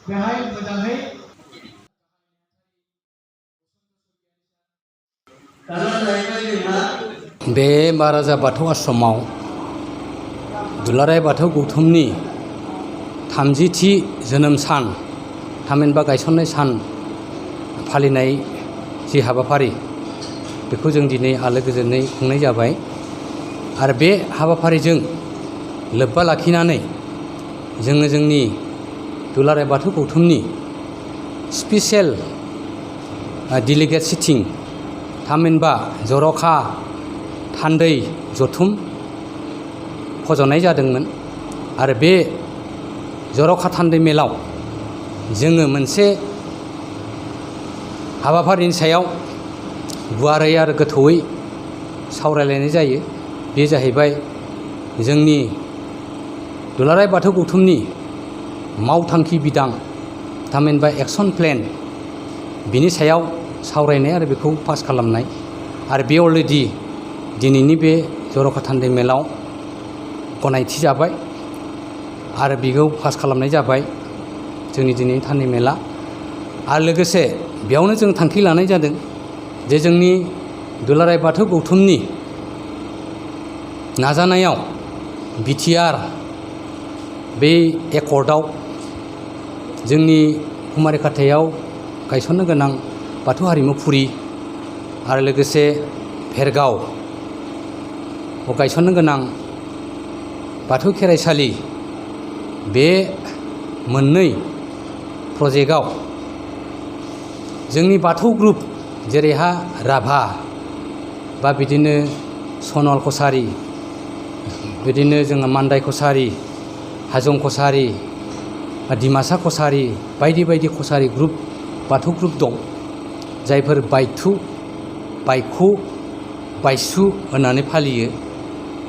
बेहाय मोजाङै बे महाराजा बाथौ आश्रमाव दुलाराय बाथौ गौतमनि 30थि जोनोम सान थामहिनबा गायसननाय सान फालिनाय जि हाबाफारि बेखौ जों दिनै आलो गोजोनै खुंनाय जाबाय आरो बे हाबाफारिजों लोब्बा लाखिनानै जोङो जोंनि दुलाराय बाथौ गौतमनि स्पेसियेल डेलिगेट सिटिं थामहिनबा जर'खा थान्दै जथुम फज'नाय जादोंमोन आरो बे जर'खा थान्दै मेलाव जोङो मोनसे हाबाफारिनि सायाव गुवारै आरो गोथौयै सावरायलायनाय जायो। बे जाहैबाय जोंनि दुलाराय बाथौ गौतमनि मावथांखि बिदां थामहिनबा एक्सन प्लेन बिनि सायाव सावरायनाय आरो बेखौ पास खालामनाय आरो बे अलरेडि दिनैनि बे जर'खा थान्दै मेलाव गनायथि जाबाय आरो बेखौ पास खालामनाय जाबाय जोंनि दिनैनि थान्दै मेला आरो लोगोसे बेयावनो जों थांखि लानाय जादों जे जोंनि दुलाराय बाथौ गौतमनि नाजानायाव बिटिआर बे एकर्डआव जोंनि कुमारिखाथायाव गायसननो गोनां बाथौ हारिमुफुरि आरो लोगोसे भेरगाव गायसननो गोनां बाथौ खेराइसालि बे मोननै प्रजेक्टआव जोंनि बाथौ ग्रुप जेरैहा राभा बा बिदिनो सनल कसारि बिदिनो जोङो मान्दाय कसारि हाजं कसारि डिमासा कसारि बायदि बायदि कसारि ग्रुप बाथौ ग्रुप दं जायफोर बायथु बायखु बायसु होननानै फालियो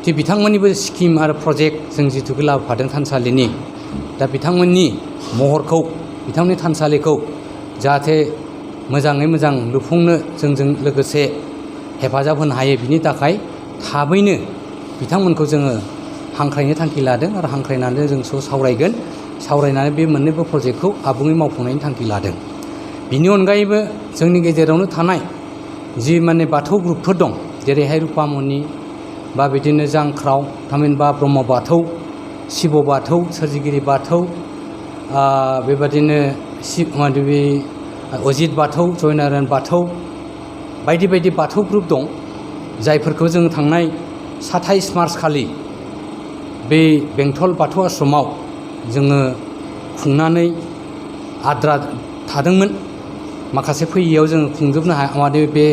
थिग बिथांमोननिबो स्किम आरो प्रजेक्ट जों जिथुखौ लाबोफादों थानसालिनि दा बिथांमोननि महरखौ बिथांमोननि थानसालिखौ जाहाथे मोजाङै मोजां लुफुंनो जोंजों लोगोसे हेफाजाब होनो हायो बिनि थाखाय थाबैनो बिथांमोनखौ जोङो हांख्रायनो थांखि लादों आरो हांख्रायनानै जों सावरायगोन सावरायनानै बे मोननैबो प्रजेक्टखौ आबुङै मावफुंनायनि थांखि लादों। बिनि अनगायैबो जोंनि गेजेरावनो थानाय जि माने बाथौ ग्रुपफोर दं जेरैहाय रुपामनि बा बिदिनो जांख्राव थामहिनबा ब्रह्म बाथौ शिब बाथौ सोरजिगिरि बाथौ बेबादिनो बे अजित बाथौ जयनारायण बाथौ बायदि बायदि बाथौ ग्रुप दं जायफोरखौ जों थांनाय 27 मार्च खालि बे बेंटल बाथौ आश्रमाव जोङो खुंनानै आद्रा थादोंमोन माखासे फैयैयाव जोङो खुंजोबनो माने बे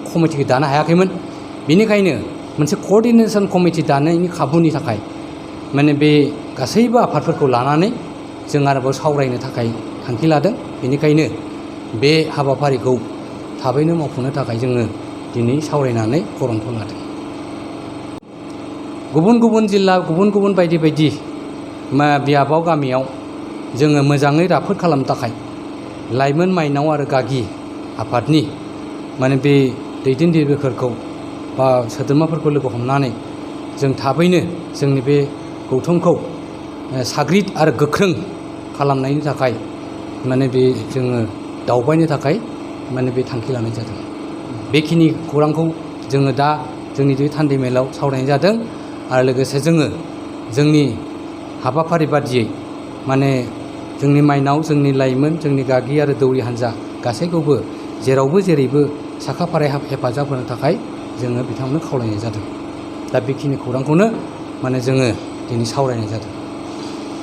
कमिटिखौ दानो हायाखैमोन बेनिखायनो मोनसे कअर्डिनेसन कमिटि दानायनि खाबुनि थाखाय माने बे गासैबो आफादफोरखौ लानानै जों आरोबाव सावरायनो थाखाय थांखि लादों बेनिखायनो बे हाबाफारिखौ थाबैनो मावफुंनो थाखाय जोङो दिनै सावरायनानै गरन्थ लादों। गुबुन गुबुन जिल्ला गुबुन गुबुन बायदि बायदि बियाबाव गामियाव जोङो मोजाङै राफोद खालामनो थाखाय लाइमोन माइनाव आरो गागि आफादनि माने बे दैदेनगिरिफोरखौ बा सोद्रोमाफोरखौ लोगो हमनानै जों थाबैनो जोंनि बे गौतमखौ साग्रिद आरो गोख्रों खालामनायनि थाखाय माने बे जोङो दावबायनो थाखाय माने बे थांखि लानाय जादों। बेखिनि खौरांखौ जोङो दा जोंनि बे थान्दै मेलाव सावरायनाय जादों आरो लोगोसे जोङो जोंनि हाबाफारि बादियै माने जोंनि माइनाव जोंनि लाइमोन जोंनि गागि आरो दौरि हान्जा गासैखौबो जेरावबो जेरैबो साखा फारायै हेफाजाब होनो थाखाय जोङो बिथांमोननो खावलायनाय जादों। दा बेखिनि खौरांखौनो माने जोङो दिनै सावरायनाय जादों।